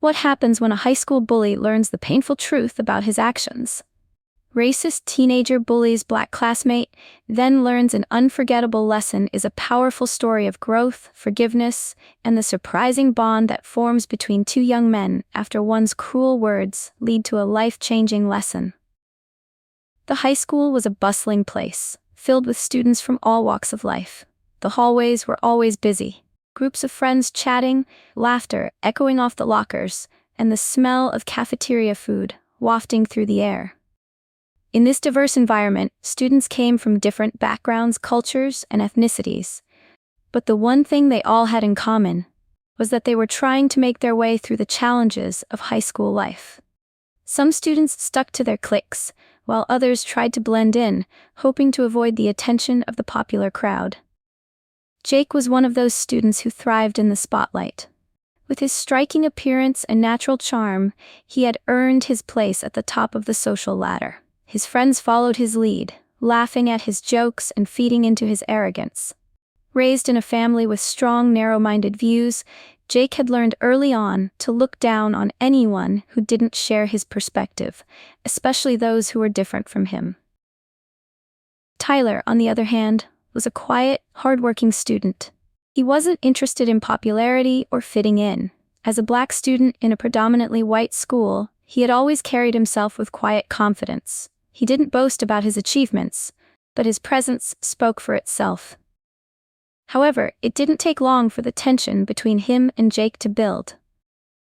What happens when a high school bully learns the painful truth about his actions? Racist teenager bullies black classmate, then learns an unforgettable lesson is a powerful story of growth, forgiveness, and the surprising bond that forms between two young men after one's cruel words lead to a life-changing lesson. The high school was a bustling place, filled with students from all walks of life. The hallways were always busy. Groups of friends chatting, laughter echoing off the lockers, and the smell of cafeteria food wafting through the air. In this diverse environment, students came from different backgrounds, cultures, and ethnicities. But the one thing they all had in common was that they were trying to make their way through the challenges of high school life. Some students stuck to their cliques, while others tried to blend in, hoping to avoid the attention of the popular crowd. Jake was one of those students who thrived in the spotlight. With his striking appearance and natural charm, he had earned his place at the top of the social ladder. His friends followed his lead, laughing at his jokes and feeding into his arrogance. Raised in a family with strong, narrow-minded views, Jake had learned early on to look down on anyone who didn't share his perspective, especially those who were different from him. Tyler, on the other hand, was a quiet, hard-working student. He wasn't interested in popularity or fitting in. As a black student in a predominantly white school, he had always carried himself with quiet confidence. He didn't boast about his achievements, but his presence spoke for itself. However, it didn't take long for the tension between him and Jake to build.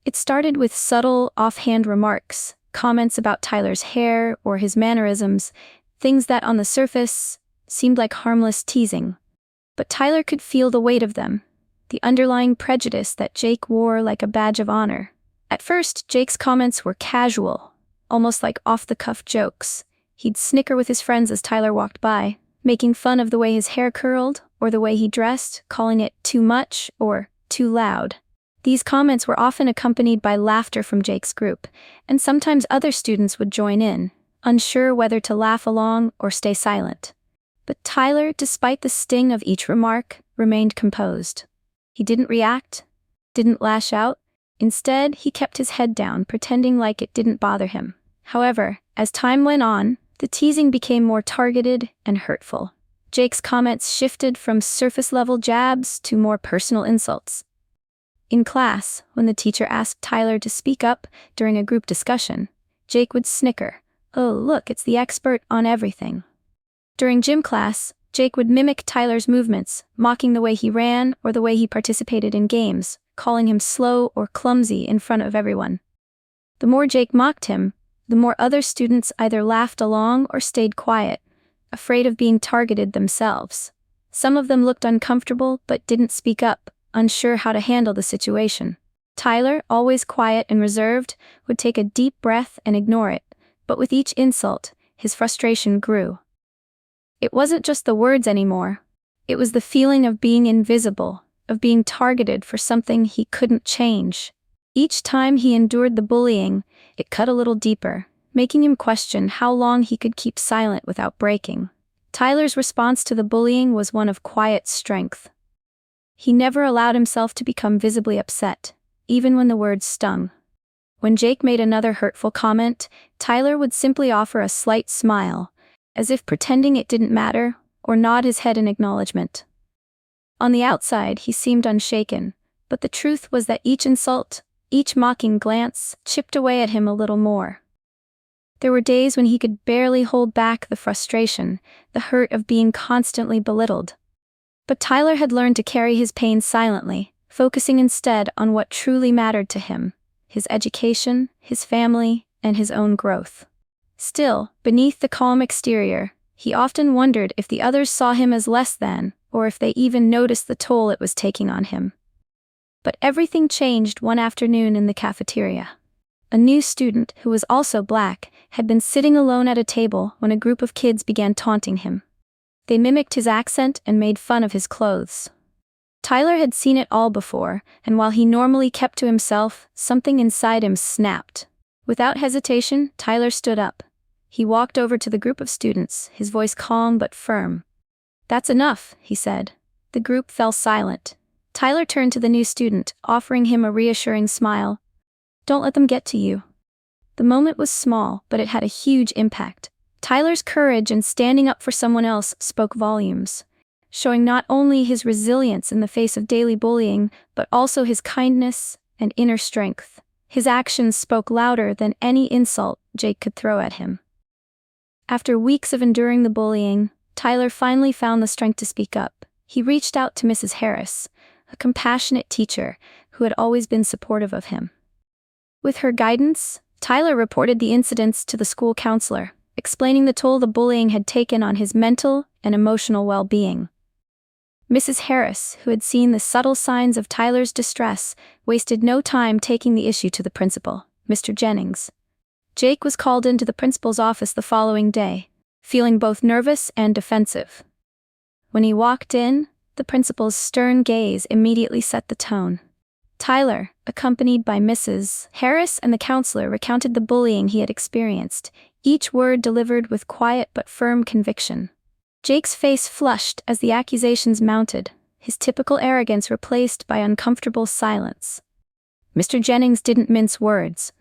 It started with subtle, offhand remarks, comments about Tyler's hair or his mannerisms, things that on the surface seemed like harmless teasing. But Tyler could feel the weight of them, the underlying prejudice that Jake wore like a badge of honor. At first, Jake's comments were casual, almost like off-the-cuff jokes. He'd snicker with his friends as Tyler walked by, making fun of the way his hair curled or the way he dressed, calling it too much or too loud. These comments were often accompanied by laughter from Jake's group, and sometimes other students would join in, unsure whether to laugh along or stay silent. But Tyler, despite the sting of each remark, remained composed. He didn't react, didn't lash out. Instead, he kept his head down, pretending like it didn't bother him. However, as time went on, the teasing became more targeted and hurtful. Jake's comments shifted from surface-level jabs to more personal insults. In class, when the teacher asked Tyler to speak up during a group discussion, Jake would snicker, "Oh, look, it's the expert on everything." During gym class, Jake would mimic Tyler's movements, mocking the way he ran or the way he participated in games, calling him slow or clumsy in front of everyone. The more Jake mocked him, the more other students either laughed along or stayed quiet, afraid of being targeted themselves. Some of them looked uncomfortable but didn't speak up, unsure how to handle the situation. Tyler, always quiet and reserved, would take a deep breath and ignore it, but with each insult, his frustration grew. It wasn't just the words anymore. It was the feeling of being invisible, of being targeted for something he couldn't change. Each time he endured the bullying, it cut a little deeper, making him question how long he could keep silent without breaking. Tyler's response to the bullying was one of quiet strength. He never allowed himself to become visibly upset, even when the words stung. When Jake made another hurtful comment, Tyler would simply offer a slight smile, as if pretending it didn't matter, or nod his head in acknowledgement. On the outside, he seemed unshaken, but the truth was that each insult, each mocking glance, chipped away at him a little more. There were days when he could barely hold back the frustration, the hurt of being constantly belittled. But Tyler had learned to carry his pain silently, focusing instead on what truly mattered to him: his education, his family, and his own growth. Still, beneath the calm exterior, he often wondered if the others saw him as less than, or if they even noticed the toll it was taking on him. But everything changed one afternoon in the cafeteria. A new student, who was also black, had been sitting alone at a table when a group of kids began taunting him. They mimicked his accent and made fun of his clothes. Tyler had seen it all before, and while he normally kept to himself, something inside him snapped. Without hesitation, Tyler stood up. He walked over to the group of students, his voice calm but firm. "That's enough," he said. The group fell silent. Tyler turned to the new student, offering him a reassuring smile. Don't let them get to you. The moment was small, but it had a huge impact. Tyler's courage and standing up for someone else spoke volumes, showing not only his resilience in the face of daily bullying, but also his kindness and inner strength. His actions spoke louder than any insult Jake could throw at him. After weeks of enduring the bullying, Tyler finally found the strength to speak up. He reached out to Mrs. Harris, a compassionate teacher who had always been supportive of him. With her guidance, Tyler reported the incidents to the school counselor, explaining the toll the bullying had taken on his mental and emotional well-being. Mrs. Harris, who had seen the subtle signs of Tyler's distress, wasted no time taking the issue to the principal, Mr. Jennings. Jake was called into the principal's office the following day, feeling both nervous and defensive. When he walked in, the principal's stern gaze immediately set the tone. Tyler, accompanied by Mrs. Harris and the counselor, recounted the bullying he had experienced, each word delivered with quiet but firm conviction. Jake's face flushed as the accusations mounted, his typical arrogance replaced by uncomfortable silence. Mr. Jennings didn't mince words.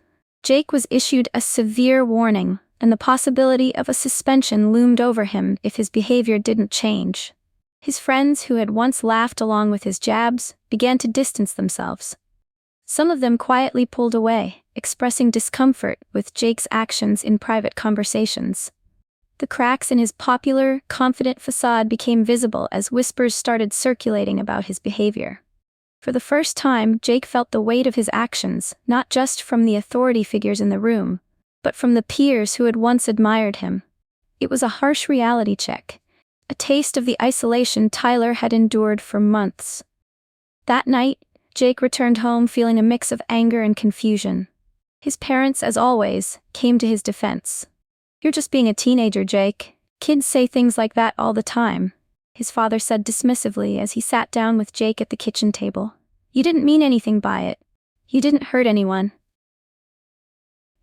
Jake was issued a severe warning, and the possibility of a suspension loomed over him if his behavior didn't change. His friends, who had once laughed along with his jabs, began to distance themselves. Some of them quietly pulled away, expressing discomfort with Jake's actions in private conversations. The cracks in his popular, confident facade became visible as whispers started circulating about his behavior. For the first time, Jake felt the weight of his actions, not just from the authority figures in the room, but from the peers who had once admired him. It was a harsh reality check, a taste of the isolation Tyler had endured for months. That night, Jake returned home feeling a mix of anger and confusion. His parents, as always, came to his defense. "You're just being a teenager, Jake. Kids say things like that all the time," his father said dismissively as he sat down with Jake at the kitchen table. "You didn't mean anything by it. You didn't hurt anyone."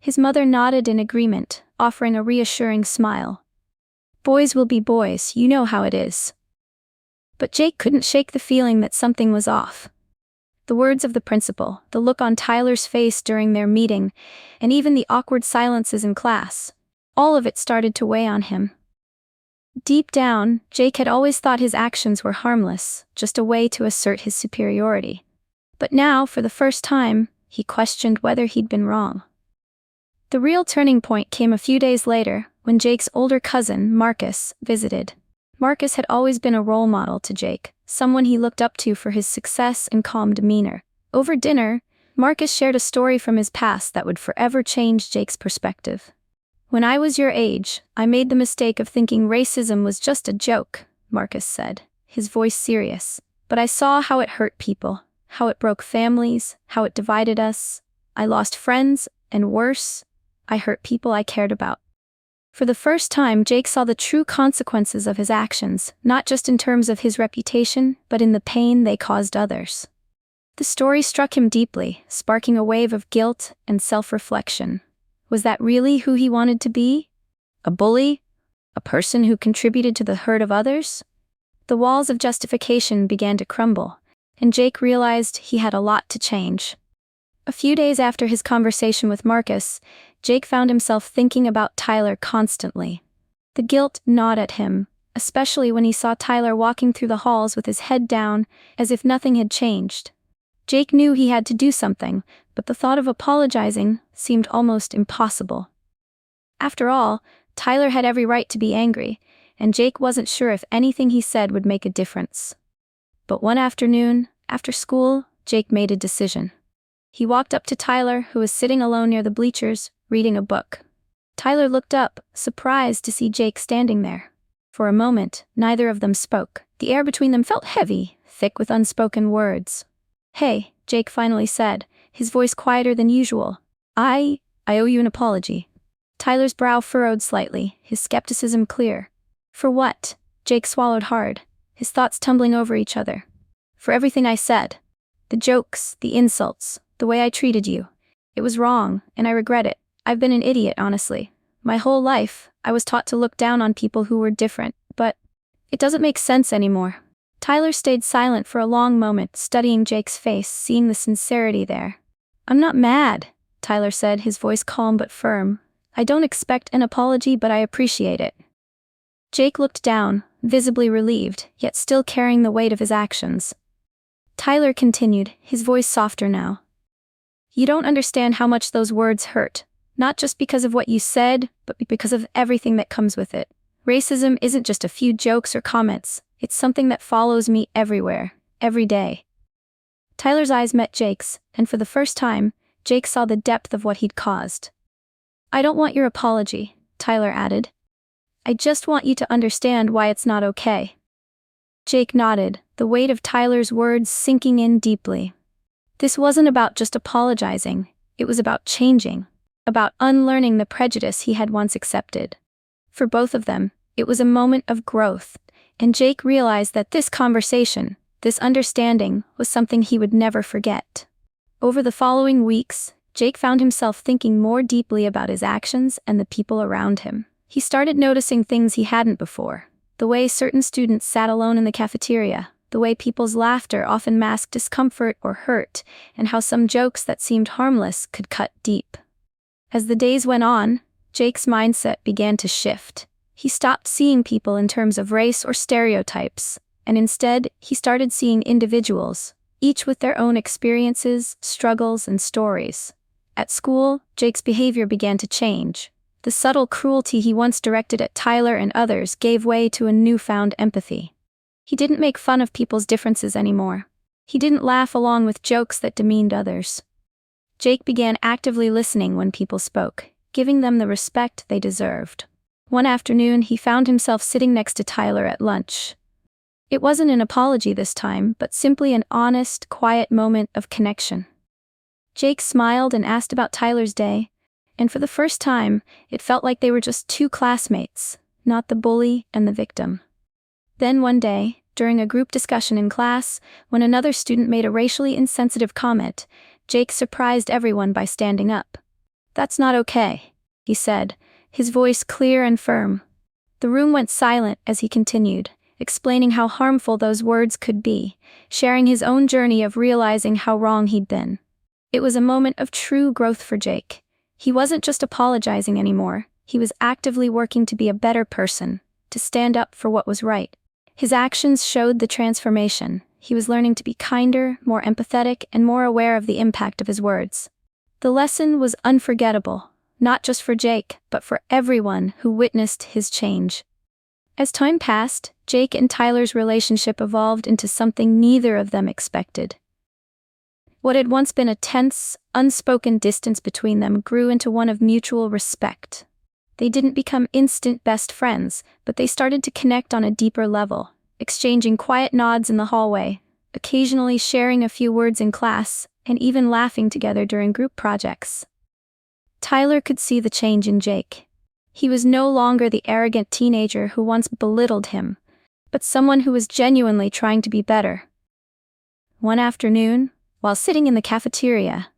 His mother nodded in agreement, offering a reassuring smile. "Boys will be boys, you know how it is." But Jake couldn't shake the feeling that something was off. The words of the principal, the look on Tyler's face during their meeting, and even the awkward silences in class, all of it started to weigh on him. Deep down, Jake had always thought his actions were harmless, just a way to assert his superiority. But now, for the first time, he questioned whether he'd been wrong. The real turning point came a few days later, when Jake's older cousin, Marcus, visited. Marcus had always been a role model to Jake, someone he looked up to for his success and calm demeanor. Over dinner, Marcus shared a story from his past that would forever change Jake's perspective. "When I was your age, I made the mistake of thinking racism was just a joke," Marcus said, his voice serious. "But I saw how it hurt people, how it broke families, how it divided us. I lost friends, and worse, I hurt people I cared about." For the first time, Jake saw the true consequences of his actions, not just in terms of his reputation, but in the pain they caused others. The story struck him deeply, sparking a wave of guilt and self-reflection. Was that really who he wanted to be? A bully? A person who contributed to the hurt of others? The walls of justification began to crumble, and Jake realized he had a lot to change. A few days after his conversation with Marcus, Jake found himself thinking about Tyler constantly. The guilt gnawed at him, especially when he saw Tyler walking through the halls with his head down, as if nothing had changed. Jake knew he had to do something, but the thought of apologizing seemed almost impossible. After all, Tyler had every right to be angry, and Jake wasn't sure if anything he said would make a difference. But one afternoon, after school, Jake made a decision. He walked up to Tyler, who was sitting alone near the bleachers, reading a book. Tyler looked up, surprised to see Jake standing there. For a moment, neither of them spoke. The air between them felt heavy, thick with unspoken words. "Hey," Jake finally said, his voice quieter than usual. I owe you an apology." Tyler's brow furrowed slightly, his skepticism clear. "For what?" Jake swallowed hard, his thoughts tumbling over each other. "For everything I said. The jokes, the insults, the way I treated you. It was wrong, and I regret it. I've been an idiot, honestly. My whole life, I was taught to look down on people who were different, but it doesn't make sense anymore." Tyler stayed silent for a long moment, studying Jake's face, seeing the sincerity there. "I'm not mad," Tyler said, his voice calm but firm. "I don't expect an apology, but I appreciate it." Jake looked down, visibly relieved, yet still carrying the weight of his actions. Tyler continued, his voice softer now. "You don't understand how much those words hurt, not just because of what you said, but because of everything that comes with it. Racism isn't just a few jokes or comments, it's something that follows me everywhere, every day." Tyler's eyes met Jake's, and for the first time, Jake saw the depth of what he'd caused. "I don't want your apology," Tyler added. "I just want you to understand why it's not okay." Jake nodded, the weight of Tyler's words sinking in deeply. This wasn't about just apologizing, it was about changing, about unlearning the prejudice he had once accepted. For both of them, it was a moment of growth, and Jake realized that this conversation, this understanding, was something he would never forget. Over the following weeks, Jake found himself thinking more deeply about his actions and the people around him. He started noticing things he hadn't before. The way certain students sat alone in the cafeteria, the way people's laughter often masked discomfort or hurt, and how some jokes that seemed harmless could cut deep. As the days went on, Jake's mindset began to shift. He stopped seeing people in terms of race or stereotypes, and instead, he started seeing individuals, each with their own experiences, struggles, and stories. At school, Jake's behavior began to change. The subtle cruelty he once directed at Tyler and others gave way to a newfound empathy. He didn't make fun of people's differences anymore. He didn't laugh along with jokes that demeaned others. Jake began actively listening when people spoke, giving them the respect they deserved. One afternoon, he found himself sitting next to Tyler at lunch. It wasn't an apology this time, but simply an honest, quiet moment of connection. Jake smiled and asked about Tyler's day, and for the first time, it felt like they were just two classmates, not the bully and the victim. Then one day, during a group discussion in class, when another student made a racially insensitive comment, Jake surprised everyone by standing up. "That's not okay," he said, his voice clear and firm. The room went silent as he continued, explaining how harmful those words could be, sharing his own journey of realizing how wrong he'd been. It was a moment of true growth for Jake. He wasn't just apologizing anymore, he was actively working to be a better person, to stand up for what was right. His actions showed the transformation. He was learning to be kinder, more empathetic, and more aware of the impact of his words. The lesson was unforgettable, not just for Jake, but for everyone who witnessed his change. As time passed, Jake and Tyler's relationship evolved into something neither of them expected. What had once been a tense, unspoken distance between them grew into one of mutual respect. They didn't become instant best friends, but they started to connect on a deeper level, exchanging quiet nods in the hallway, occasionally sharing a few words in class, and even laughing together during group projects. Tyler could see the change in Jake. He was no longer the arrogant teenager who once belittled him, but someone who was genuinely trying to be better. One afternoon, while sitting in the cafeteria,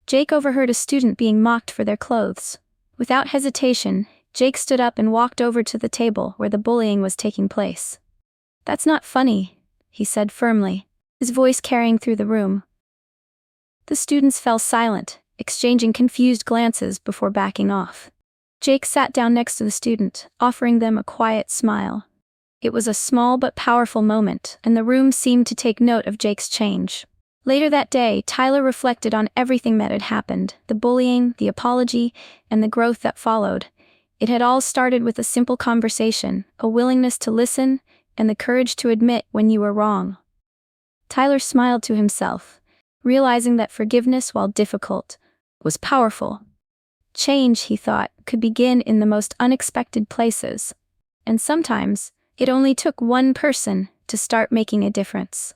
Jake overheard a student being mocked for their clothes. Without hesitation, Jake stood up and walked over to the table where the bullying was taking place. "That's not funny," he said firmly, his voice carrying through the room. The students fell silent, exchanging confused glances before backing off. Jake sat down next to the student, offering them a quiet smile. It was a small but powerful moment, and the room seemed to take note of Jake's change. Later that day, Tyler reflected on everything that had happened, the bullying, the apology, and the growth that followed. It had all started with a simple conversation, a willingness to listen, and the courage to admit when you were wrong. Tyler smiled to himself, realizing that forgiveness, while difficult, was powerful. Change, he thought, could begin in the most unexpected places. And sometimes, it only took one person to start making a difference.